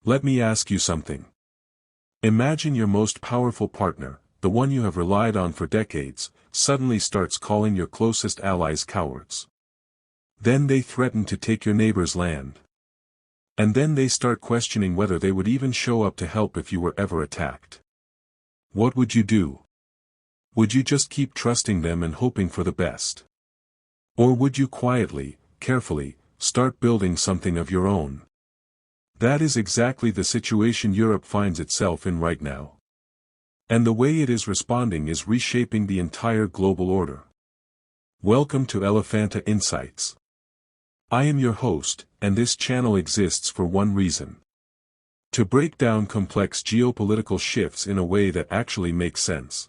Let me ask you something. Imagine your most powerful partner, the one you have relied on for decades, suddenly starts calling your closest allies cowards. Then they threaten to take your neighbor's land. And then they start questioning whether they would even show up to help if you were ever attacked. What would you do? Would you just keep trusting them and hoping for the best? Or would you quietly, carefully, start building something of your own? That is exactly the situation Europe finds itself in right now. And the way it is responding is reshaping the entire global order. Welcome to Elephanta Insights. I am your host, and this channel exists for one reason. To break down complex geopolitical shifts in a way that actually makes sense.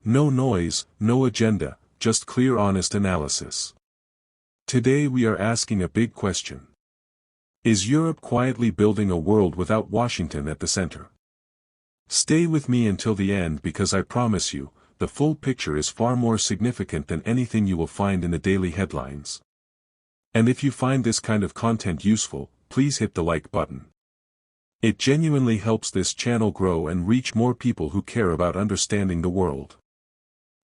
No noise, no agenda, just clear honest analysis. Today we are asking a big question. Is Europe quietly building a world without Washington at the center? Stay with me until the end because I promise you, the full picture is far more significant than anything you will find in the daily headlines. And if you find this kind of content useful, please hit the like button. It genuinely helps this channel grow and reach more people who care about understanding the world.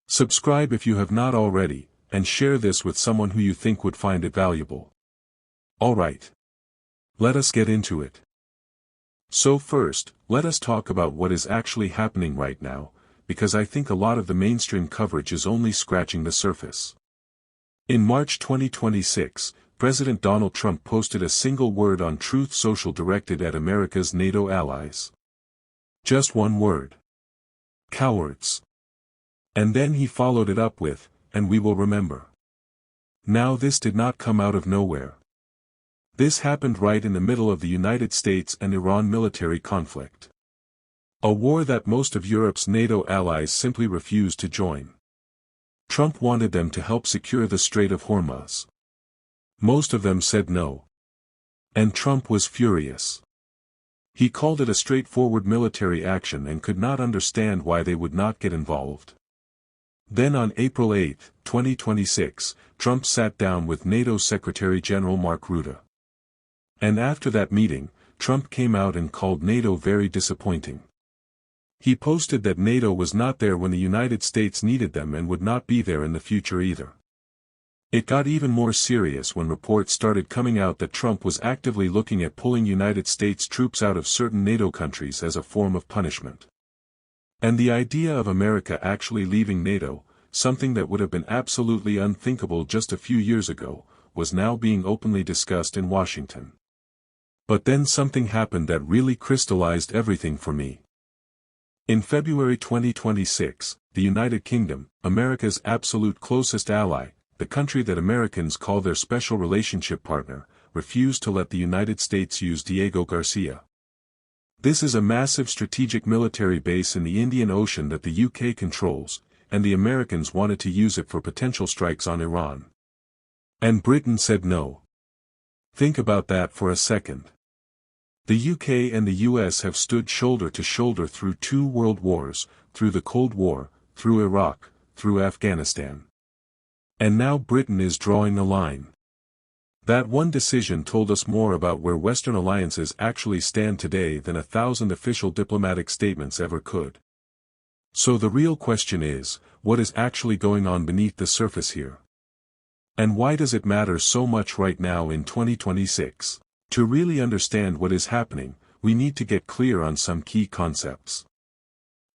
Subscribe if you have not already, and share this with someone who you think would find it valuable. Alright. Let us get into it. So first, let us talk about what is actually happening right now, because I think a lot of the mainstream coverage is only scratching the surface. In March 2026, President Donald Trump posted a single word on Truth Social directed at America's NATO allies. Just one word. Cowards. And then he followed it up with, and we will remember. Now this did not come out of nowhere. This happened right in the middle of the United States and Iran military conflict. A war that most of Europe's NATO allies simply refused to join. Trump wanted them to help secure the Strait of Hormuz. Most of them said no. And Trump was furious. He called it a straightforward military action and could not understand why they would not get involved. Then on April 8, 2026, Trump sat down with NATO Secretary General Mark Rutte. And after that meeting, Trump came out and called NATO very disappointing. He posted that NATO was not there when the United States needed them and would not be there in the future either. It got even more serious when reports started coming out that Trump was actively looking at pulling United States troops out of certain NATO countries as a form of punishment. And the idea of America actually leaving NATO, something that would have been absolutely unthinkable just a few years ago, was now being openly discussed in Washington. But then something happened that really crystallized everything for me. In February 2026, the United Kingdom, America's absolute closest ally, the country that Americans call their special relationship partner, refused to let the United States use Diego Garcia. This is a massive strategic military base in the Indian Ocean that the UK controls, and the Americans wanted to use it for potential strikes on Iran. And Britain said no. Think about that for a second. The UK and the US have stood shoulder to shoulder through 2 world wars, through the Cold War, through Iraq, through Afghanistan. And now Britain is drawing the line. That one decision told us more about where Western alliances actually stand today than 1,000 official diplomatic statements ever could. So the real question is, what is actually going on beneath the surface here? And why does it matter so much right now in 2026? To really understand what is happening, we need to get clear on some key concepts.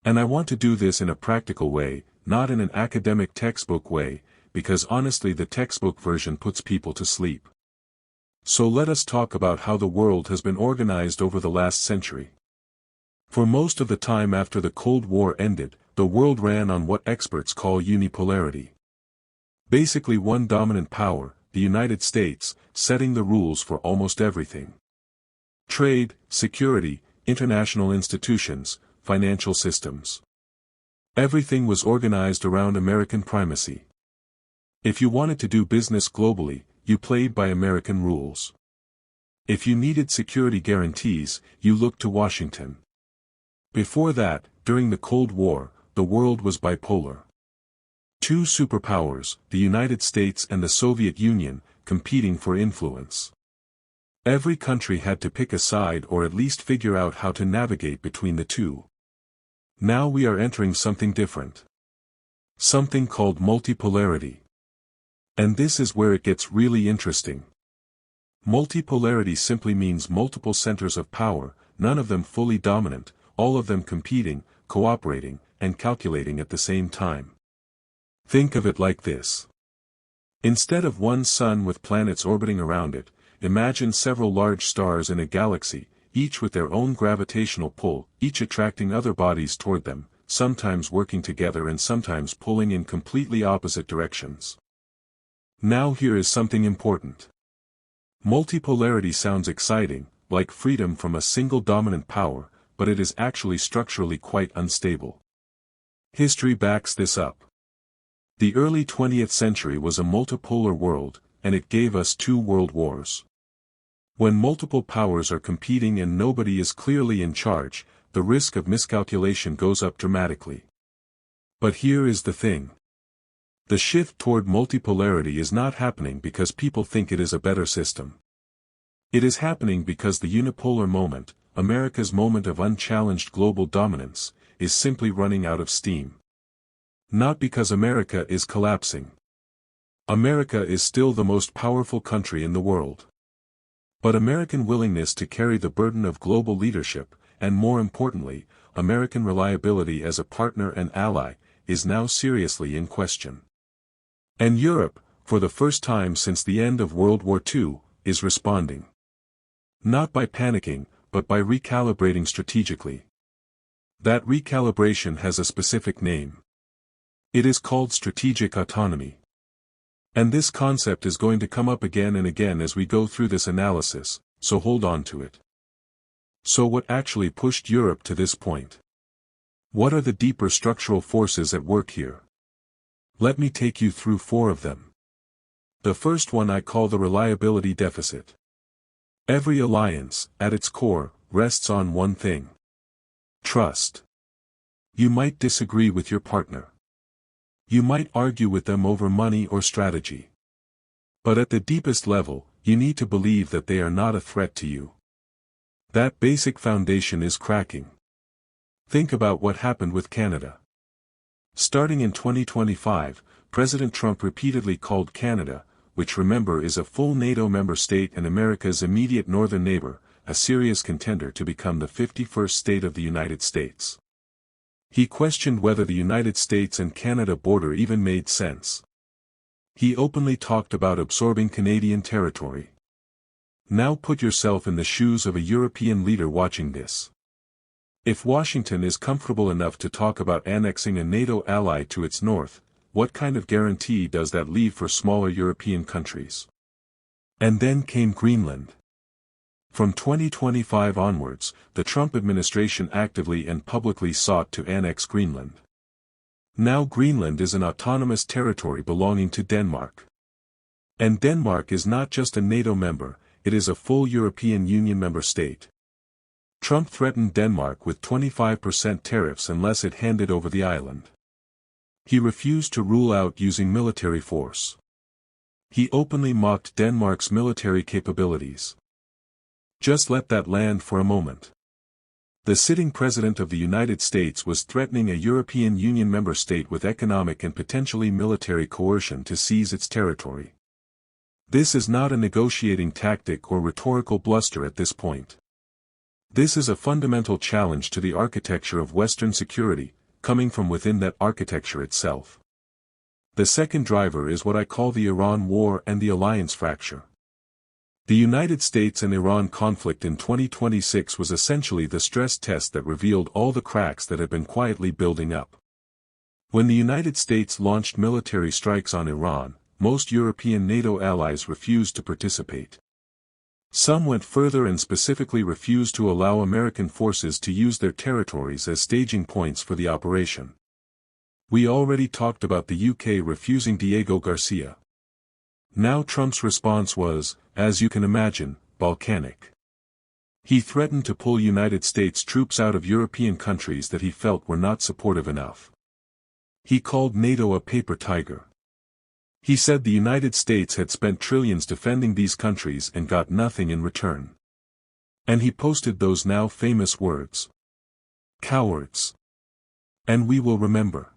And I want to do this in a practical way, not in an academic textbook way, because honestly the textbook version puts people to sleep. So let us talk about how the world has been organized over the last century. For most of the time after the Cold War ended, the world ran on what experts call unipolarity. Basically one dominant power, the United States, setting the rules for almost everything. Trade, security, international institutions, financial systems. Everything was organized around American primacy. If you wanted to do business globally, you played by American rules. If you needed security guarantees, you looked to Washington. Before that, during the Cold War, the world was bipolar. 2 superpowers, the United States and the Soviet Union, competing for influence. Every country had to pick a side or at least figure out how to navigate between the two. Now we are entering something different. Something called multipolarity. And this is where it gets really interesting. Multipolarity simply means multiple centers of power, none of them fully dominant, all of them competing, cooperating, and calculating at the same time. Think of it like this. Instead of one sun with planets orbiting around it, imagine several large stars in a galaxy, each with their own gravitational pull, each attracting other bodies toward them, sometimes working together and sometimes pulling in completely opposite directions. Now here is something important. Multipolarity sounds exciting, like freedom from a single dominant power, but it is actually structurally quite unstable. History backs this up. The early 20th century was a multipolar world, and it gave us 2 world wars. When multiple powers are competing and nobody is clearly in charge, the risk of miscalculation goes up dramatically. But here is the thing. The shift toward multipolarity is not happening because people think it is a better system. It is happening because the unipolar moment, America's moment of unchallenged global dominance, is simply running out of steam. Not because America is collapsing. America is still the most powerful country in the world. But American willingness to carry the burden of global leadership, and more importantly, American reliability as a partner and ally, is now seriously in question. And Europe, for the first time since the end of World War II, is responding. Not by panicking, but by recalibrating strategically. That recalibration has a specific name. It is called strategic autonomy. And this concept is going to come up again and again as we go through this analysis, so hold on to it. So what actually pushed Europe to this point? What are the deeper structural forces at work here? Let me take you through 4 of them. The first one I call the reliability deficit. Every alliance, at its core, rests on one thing. Trust. You might disagree with your partner. You might argue with them over money or strategy. But at the deepest level, you need to believe that they are not a threat to you. That basic foundation is cracking. Think about what happened with Canada. Starting in 2025, President Trump repeatedly called Canada, which remember is a full NATO member state and America's immediate northern neighbor, a serious contender to become the 51st state of the United States. He questioned whether the United States and Canada border even made sense. He openly talked about absorbing Canadian territory. Now put yourself in the shoes of a European leader watching this. If Washington is comfortable enough to talk about annexing a NATO ally to its north, what kind of guarantee does that leave for smaller European countries? And then came Greenland. From 2025 onwards, the Trump administration actively and publicly sought to annex Greenland. Now Greenland is an autonomous territory belonging to Denmark. And Denmark is not just a NATO member, it is a full European Union member state. Trump threatened Denmark with 25% tariffs unless it handed over the island. He refused to rule out using military force. He openly mocked Denmark's military capabilities. Just let that land for a moment. The sitting president of the United States was threatening a European Union member state with economic and potentially military coercion to seize its territory. This is not a negotiating tactic or rhetorical bluster at this point. This is a fundamental challenge to the architecture of Western security, coming from within that architecture itself. The second driver is what I call the Iran war and the alliance fracture. The United States and Iran conflict in 2026 was essentially the stress test that revealed all the cracks that had been quietly building up. When the United States launched military strikes on Iran, most European NATO allies refused to participate. Some went further and specifically refused to allow American forces to use their territories as staging points for the operation. We already talked about the UK refusing Diego Garcia. Now Trump's response was, as you can imagine, volcanic. He threatened to pull United States troops out of European countries that he felt were not supportive enough. He called NATO a paper tiger. He said the United States had spent trillions defending these countries and got nothing in return. And he posted those now famous words. Cowards. And we will remember.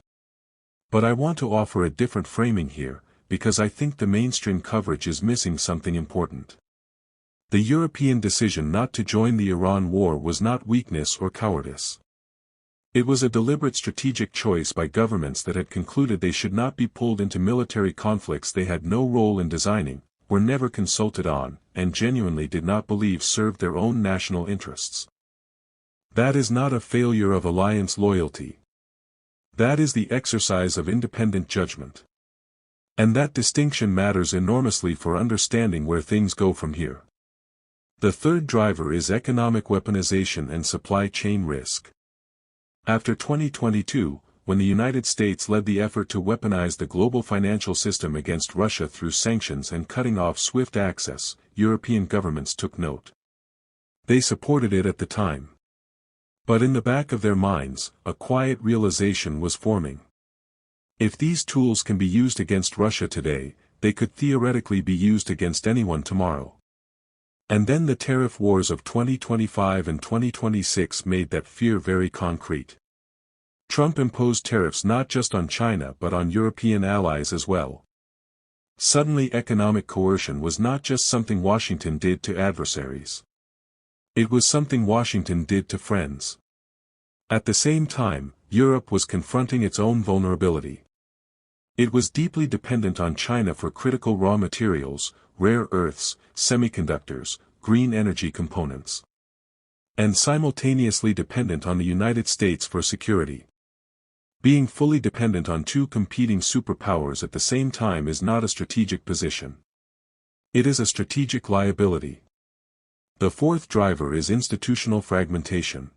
But I want to offer a different framing here, because I think the mainstream coverage is missing something important. The European decision not to join the Iran war was not weakness or cowardice. It was a deliberate strategic choice by governments that had concluded they should not be pulled into military conflicts they had no role in designing, were never consulted on, and genuinely did not believe served their own national interests. That is not a failure of alliance loyalty. That is the exercise of independent judgment. And that distinction matters enormously for understanding where things go from here. The third driver is economic weaponization and supply chain risk. After 2022, when the United States led the effort to weaponize the global financial system against Russia through sanctions and cutting off SWIFT access, European governments took note. They supported it at the time. But in the back of their minds, a quiet realization was forming. If these tools can be used against Russia today, they could theoretically be used against anyone tomorrow. And then the tariff wars of 2025 and 2026 made that fear very concrete. Trump imposed tariffs not just on China but on European allies as well. Suddenly economic coercion was not just something Washington did to adversaries. It was something Washington did to friends. At the same time, Europe was confronting its own vulnerability. It was deeply dependent on China for critical raw materials, rare earths, semiconductors, green energy components. And simultaneously dependent on the United States for security. Being fully dependent on two competing superpowers at the same time is not a strategic position. It is a strategic liability. The fourth driver is institutional fragmentation.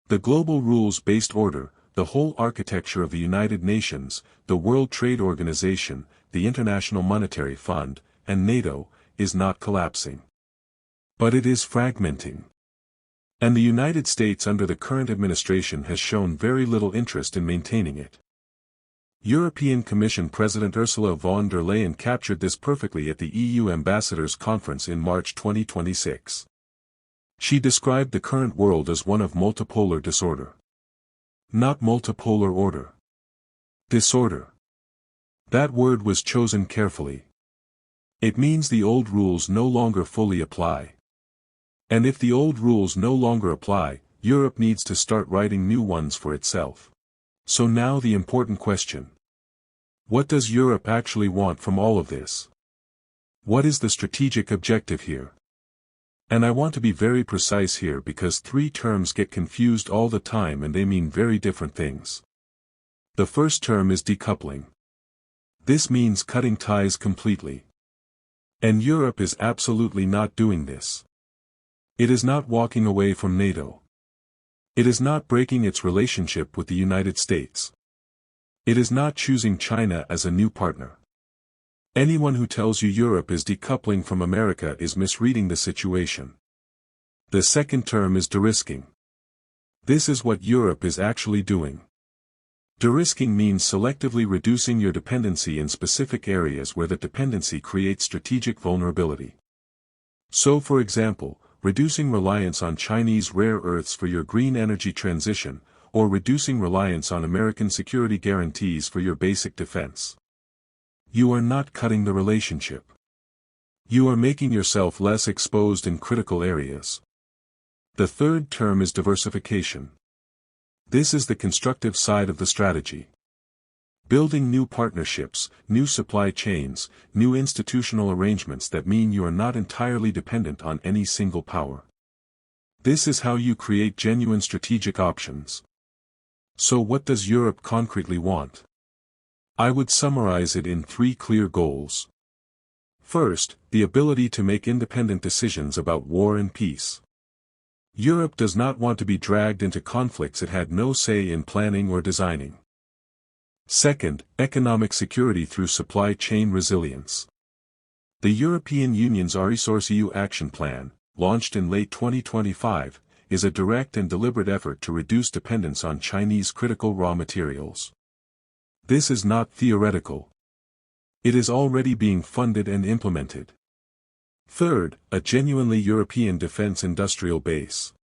The global rules-based order, the whole architecture of the United Nations, the World Trade Organization, the International Monetary Fund, and NATO, is not collapsing. But it is fragmenting. And the United States under the current administration has shown very little interest in maintaining it. European Commission President Ursula von der Leyen captured this perfectly at the EU Ambassadors' Conference in March 2026. She described the current world as one of multipolar disorder. Not multipolar order. Disorder. That word was chosen carefully. It means the old rules no longer fully apply. And if the old rules no longer apply, Europe needs to start writing new ones for itself. So now the important question. What does Europe actually want from all of this? What is the strategic objective here? And I want to be very precise here because three terms get confused all the time and they mean very different things. The first term is decoupling. This means cutting ties completely. And Europe is absolutely not doing this. It is not walking away from NATO. It is not breaking its relationship with the United States. It is not choosing China as a new partner. Anyone who tells you Europe is decoupling from America is misreading the situation. The second term is de-risking. This is what Europe is actually doing. De-risking means selectively reducing your dependency in specific areas where the dependency creates strategic vulnerability. So for example, reducing reliance on Chinese rare earths for your green energy transition, or reducing reliance on American security guarantees for your basic defense. You are not cutting the relationship. You are making yourself less exposed in critical areas. The third term is diversification. This is the constructive side of the strategy. Building new partnerships, new supply chains, new institutional arrangements that mean you are not entirely dependent on any single power. This is how you create genuine strategic options. So what does Europe concretely want? I would summarize it in three clear goals. First, the ability to make independent decisions about war and peace. Europe does not want to be dragged into conflicts it had no say in planning or designing. Second, economic security through supply chain resilience. The European Union's ResourceEU Action Plan, launched in late 2025, is a direct and deliberate effort to reduce dependence on Chinese critical raw materials. This is not theoretical. It is already being funded and implemented. Third, a genuinely European defense industrial base.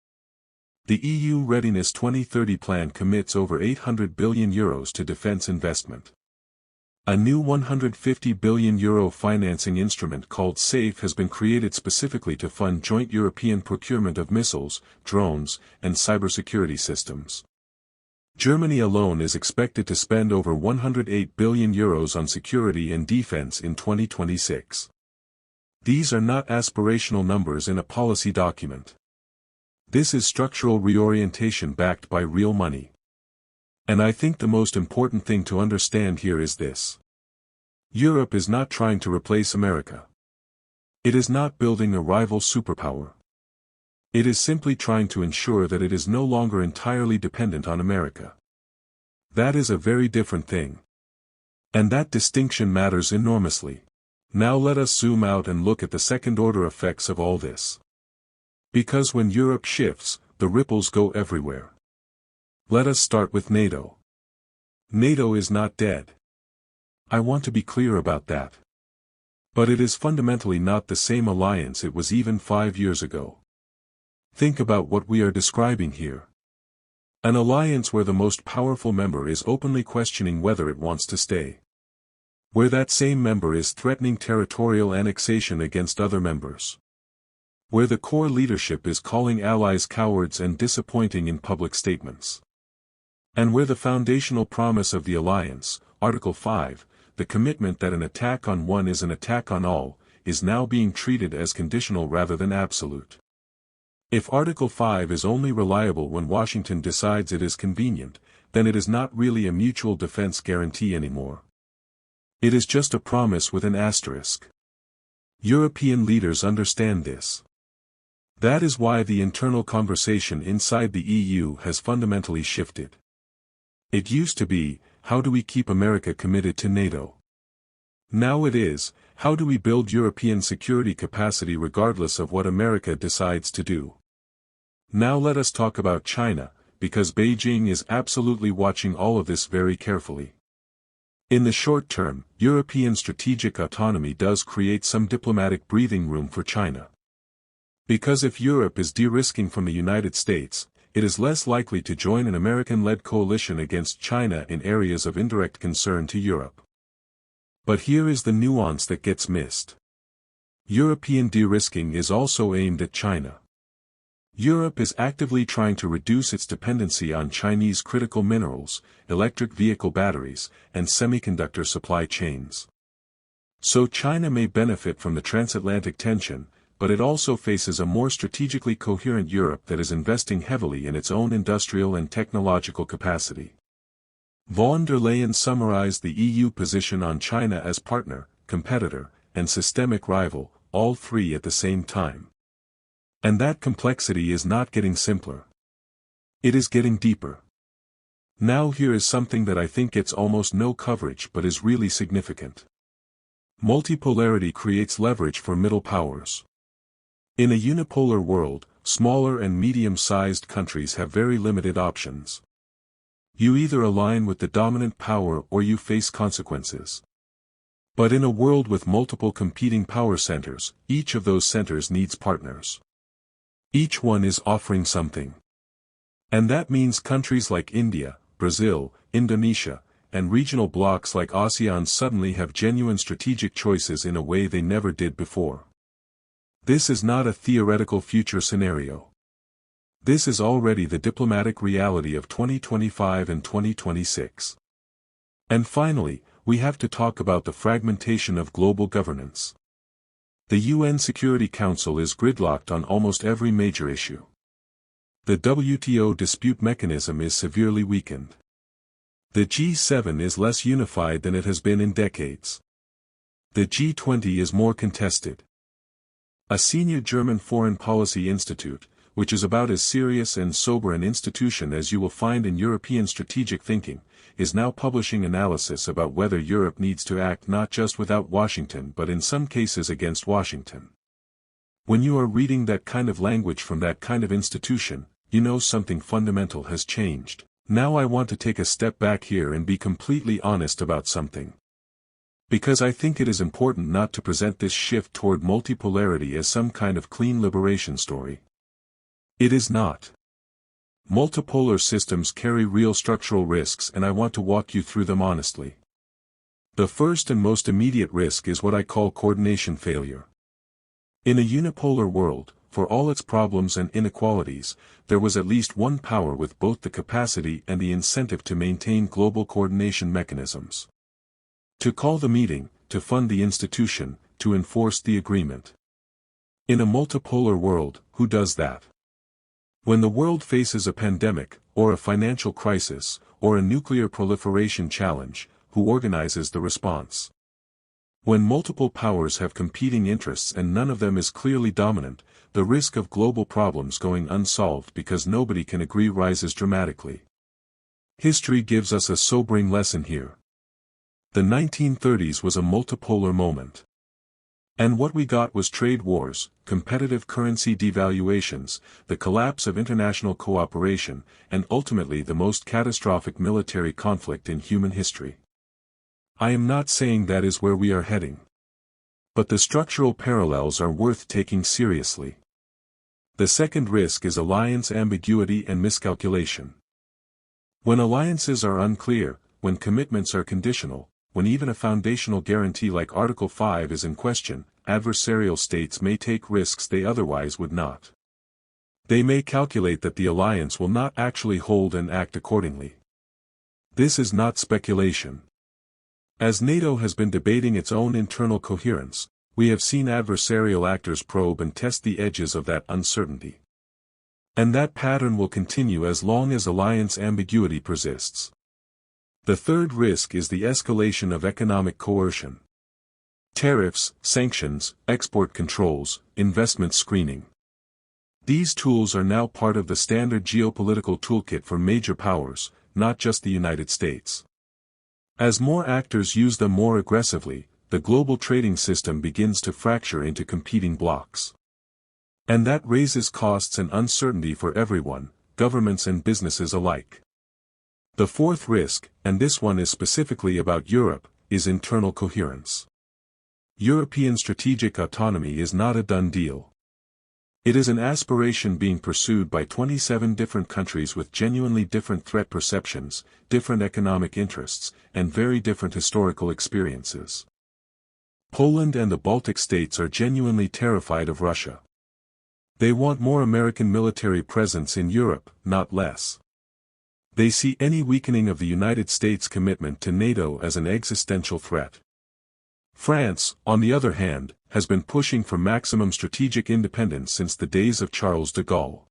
The EU Readiness 2030 plan commits over €800 billion to defense investment. A new €150 billion financing instrument called SAFE has been created specifically to fund joint European procurement of missiles, drones, and cybersecurity systems. Germany alone is expected to spend over €108 billion on security and defense in 2026. These are not aspirational numbers in a policy document. This is structural reorientation backed by real money. And I think the most important thing to understand here is this. Europe is not trying to replace America. It is not building a rival superpower. It is simply trying to ensure that it is no longer entirely dependent on America. That is a very different thing. And that distinction matters enormously. Now let us zoom out and look at the second-order effects of all this. Because when Europe shifts, the ripples go everywhere. Let us start with NATO. NATO is not dead. I want to be clear about that. But it is fundamentally not the same alliance it was even 5 years ago. Think about what we are describing here. An alliance where the most powerful member is openly questioning whether it wants to stay. Where that same member is threatening territorial annexation against other members. Where the core leadership is calling allies cowards and disappointing in public statements. And where the foundational promise of the alliance, Article 5, the commitment that an attack on one is an attack on all, is now being treated as conditional rather than absolute. If Article 5 is only reliable when Washington decides it is convenient, then it is not really a mutual defense guarantee anymore. It is just a promise with an asterisk. European leaders understand this. That is why the internal conversation inside the EU has fundamentally shifted. It used to be, how do we keep America committed to NATO? Now it is, how do we build European security capacity regardless of what America decides to do? Now let us talk about China, because Beijing is absolutely watching all of this very carefully. In the short term, European strategic autonomy does create some diplomatic breathing room for China. Because if Europe is de-risking from the United States, it is less likely to join an American-led coalition against China in areas of indirect concern to Europe. But here is the nuance that gets missed. European de-risking is also aimed at China. Europe is actively trying to reduce its dependency on Chinese critical minerals, electric vehicle batteries, and semiconductor supply chains. So China may benefit from the transatlantic tension, but it also faces a more strategically coherent Europe that is investing heavily in its own industrial and technological capacity. Von der Leyen summarized the EU position on China as partner, competitor, and systemic rival, all three at the same time. And that complexity is not getting simpler. It is getting deeper. Now here is something that I think gets almost no coverage but is really significant. Multipolarity creates leverage for middle powers. In a unipolar world, smaller and medium-sized countries have very limited options. You either align with the dominant power or you face consequences. But in a world with multiple competing power centers, each of those centers needs partners. Each one is offering something. And that means countries like India, Brazil, Indonesia, and regional blocs like ASEAN suddenly have genuine strategic choices in a way they never did before. This is not a theoretical future scenario. This is already the diplomatic reality of 2025 and 2026. And finally, we have to talk about the fragmentation of global governance. The UN Security Council is gridlocked on almost every major issue. The WTO dispute mechanism is severely weakened. The G7 is less unified than it has been in decades. The G20 is more contested. A senior German foreign policy institute, which is about as serious and sober an institution as you will find in European strategic thinking, is now publishing analysis about whether Europe needs to act not just without Washington but in some cases against Washington. When you are reading that kind of language from that kind of institution, you know something fundamental has changed. Now I want to take a step back here and be completely honest about something. Because I think it is important not to present this shift toward multipolarity as some kind of clean liberation story. It is not. Multipolar systems carry real structural risks, and I want to walk you through them honestly. The first and most immediate risk is what I call coordination failure. In a unipolar world, for all its problems and inequalities, there was at least one power with both the capacity and the incentive to maintain global coordination mechanisms. To call the meeting, to fund the institution, to enforce the agreement. In a multipolar world, who does that? When the world faces a pandemic, or a financial crisis, or a nuclear proliferation challenge, who organizes the response? When multiple powers have competing interests and none of them is clearly dominant, the risk of global problems going unsolved because nobody can agree rises dramatically. History gives us a sobering lesson here. The 1930s was a multipolar moment. And what we got was trade wars, competitive currency devaluations, the collapse of international cooperation, and ultimately the most catastrophic military conflict in human history. I am not saying that is where we are heading. But the structural parallels are worth taking seriously. The second risk is alliance ambiguity and miscalculation. When alliances are unclear, when commitments are conditional, when even a foundational guarantee like Article 5 is in question, adversarial states may take risks they otherwise would not. They may calculate that the alliance will not actually hold and act accordingly. This is not speculation. As NATO has been debating its own internal coherence, we have seen adversarial actors probe and test the edges of that uncertainty. And that pattern will continue as long as alliance ambiguity persists. The third risk is the escalation of economic coercion. Tariffs, sanctions, export controls, investment screening. These tools are now part of the standard geopolitical toolkit for major powers, not just the United States. As more actors use them more aggressively, the global trading system begins to fracture into competing blocks. And that raises costs and uncertainty for everyone, governments and businesses alike. The fourth risk, and this one is specifically about Europe, is internal coherence. European strategic autonomy is not a done deal. It is an aspiration being pursued by 27 different countries with genuinely different threat perceptions, different economic interests, and very different historical experiences. Poland and the Baltic states are genuinely terrified of Russia. They want more American military presence in Europe, not less. They see any weakening of the United States' commitment to NATO as an existential threat. France, on the other hand, has been pushing for maximum strategic independence since the days of Charles de Gaulle.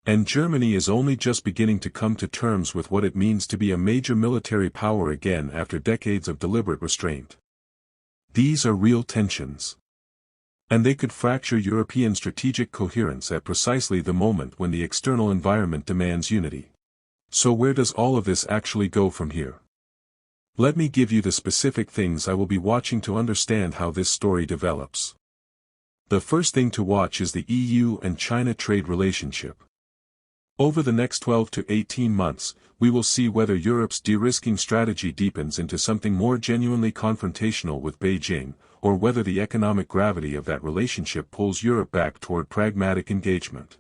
And Germany is only just beginning to come to terms with what it means to be a major military power again after decades of deliberate restraint. These are real tensions. And they could fracture European strategic coherence at precisely the moment when the external environment demands unity. So where does all of this actually go from here? Let me give you the specific things I will be watching to understand how this story develops. The first thing to watch is the EU and China trade relationship. Over the next 12 to 18 months, we will see whether Europe's de-risking strategy deepens into something more genuinely confrontational with Beijing, or whether the economic gravity of that relationship pulls Europe back toward pragmatic engagement.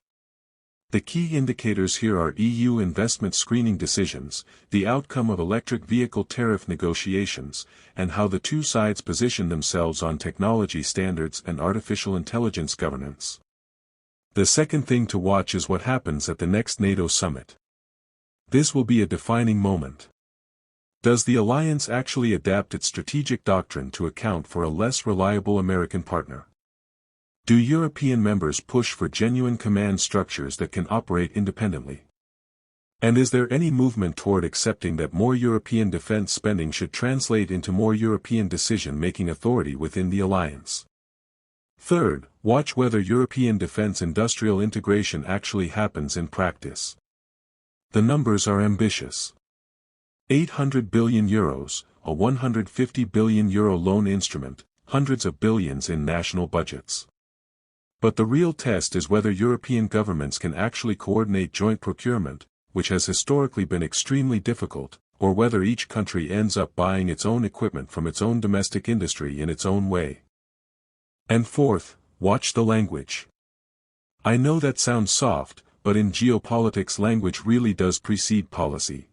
The key indicators here are EU investment screening decisions, the outcome of electric vehicle tariff negotiations, and how the two sides position themselves on technology standards and artificial intelligence governance. The second thing to watch is what happens at the next NATO summit. This will be a defining moment. Does the alliance actually adapt its strategic doctrine to account for a less reliable American partner? Do European members push for genuine command structures that can operate independently? And is there any movement toward accepting that more European defense spending should translate into more European decision-making authority within the alliance? Third, watch whether European defense industrial integration actually happens in practice. The numbers are ambitious. 800 billion euros, a 150 billion euro loan instrument, hundreds of billions in national budgets. But the real test is whether European governments can actually coordinate joint procurement, which has historically been extremely difficult, or whether each country ends up buying its own equipment from its own domestic industry in its own way. And fourth, watch the language. I know that sounds soft, but in geopolitics language really does precede policy.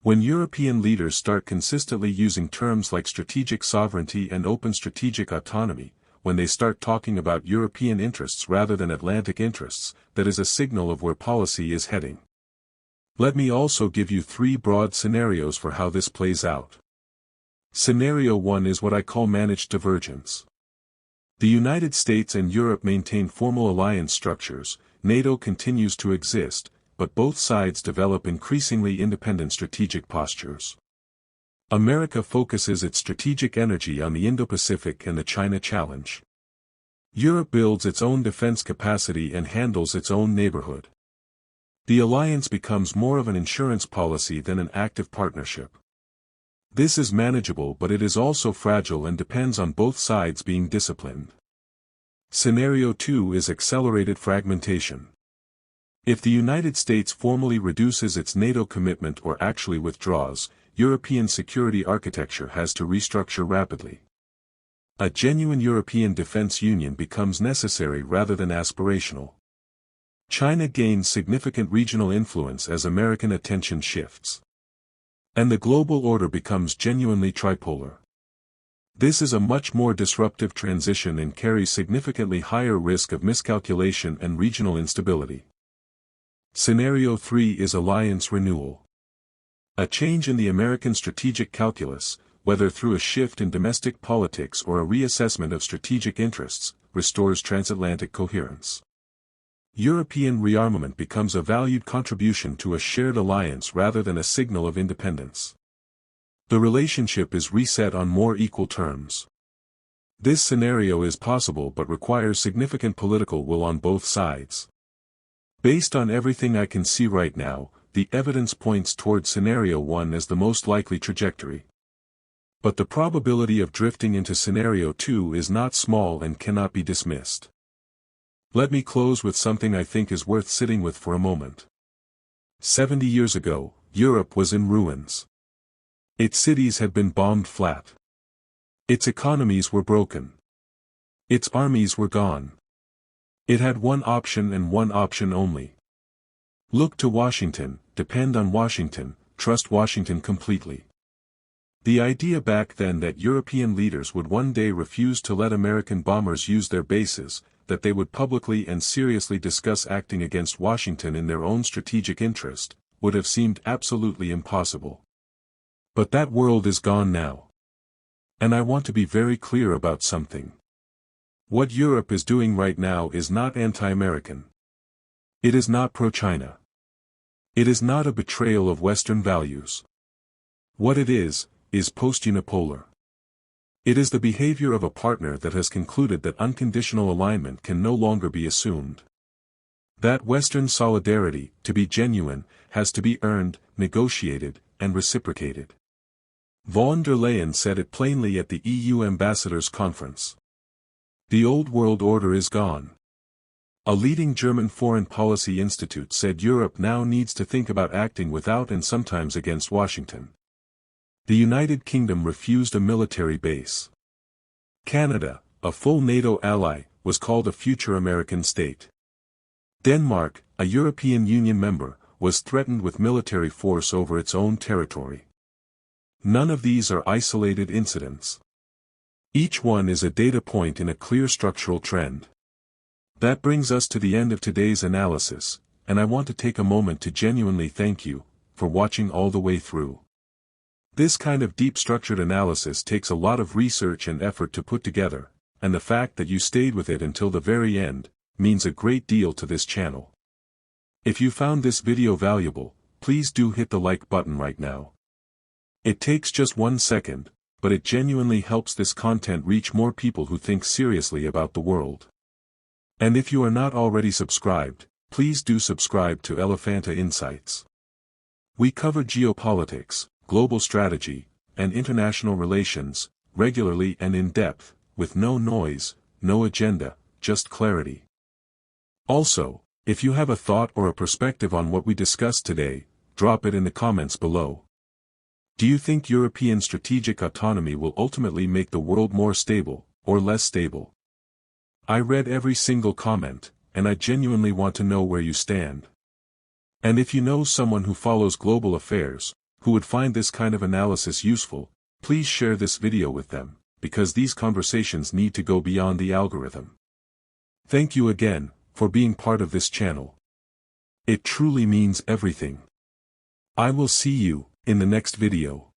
When European leaders start consistently using terms like strategic sovereignty and open strategic autonomy, when they start talking about European interests rather than Atlantic interests, that is a signal of where policy is heading. Let me also give you 3 broad scenarios for how this plays out. Scenario 1 is what I call managed divergence. The United States and Europe maintain formal alliance structures, NATO continues to exist, but both sides develop increasingly independent strategic postures. America focuses its strategic energy on the Indo-Pacific and the China challenge. Europe builds its own defense capacity and handles its own neighborhood. The alliance becomes more of an insurance policy than an active partnership. This is manageable, but it is also fragile and depends on both sides being disciplined. Scenario 2 is accelerated fragmentation. If the United States formally reduces its NATO commitment or actually withdraws, European security architecture has to restructure rapidly. A genuine European defense union becomes necessary rather than aspirational. China gains significant regional influence as American attention shifts. And the global order becomes genuinely tripolar. This is a much more disruptive transition and carries significantly higher risk of miscalculation and regional instability. Scenario 3 is alliance renewal. A change in the American strategic calculus, whether through a shift in domestic politics or a reassessment of strategic interests, restores transatlantic coherence. European rearmament becomes a valued contribution to a shared alliance rather than a signal of independence. The relationship is reset on more equal terms. This scenario is possible but requires significant political will on both sides. Based on everything I can see right now, the evidence points toward Scenario 1 as the most likely trajectory. But the probability of drifting into Scenario 2 is not small and cannot be dismissed. Let me close with something I think is worth sitting with for a moment. 70 years ago, Europe was in ruins. Its cities had been bombed flat. Its economies were broken. Its armies were gone. It had one option and one option only. Look to Washington, depend on Washington, trust Washington completely. The idea back then that European leaders would one day refuse to let American bombers use their bases, that they would publicly and seriously discuss acting against Washington in their own strategic interest, would have seemed absolutely impossible. But that world is gone now. And I want to be very clear about something. What Europe is doing right now is not anti-American. It is not pro-China. It is not a betrayal of Western values. What it is post-unipolar. It is the behavior of a partner that has concluded that unconditional alignment can no longer be assumed. That Western solidarity, to be genuine, has to be earned, negotiated, and reciprocated. Von der Leyen said it plainly at the EU Ambassadors' Conference. The old world order is gone. A leading German foreign policy institute said Europe now needs to think about acting without and sometimes against Washington. The United Kingdom refused a military base. Canada, a full NATO ally, was called a future American state. Denmark, a European Union member, was threatened with military force over its own territory. None of these are isolated incidents. Each one is a data point in a clear structural trend. That brings us to the end of today's analysis, and I want to take a moment to genuinely thank you for watching all the way through. This kind of deep structured analysis takes a lot of research and effort to put together, and the fact that you stayed with it until the very end means a great deal to this channel. If you found this video valuable, please do hit the like button right now. It takes just 1 second, but it genuinely helps this content reach more people who think seriously about the world. And if you are not already subscribed, please do subscribe to Elephanta Insights. We cover geopolitics, global strategy, and international relations, regularly and in depth, with no noise, no agenda, just clarity. Also, if you have a thought or a perspective on what we discussed today, drop it in the comments below. Do you think European strategic autonomy will ultimately make the world more stable, or less stable? I read every single comment, and I genuinely want to know where you stand. And if you know someone who follows global affairs, who would find this kind of analysis useful, please share this video with them, because these conversations need to go beyond the algorithm. Thank you again, for being part of this channel. It truly means everything. I will see you in the next video.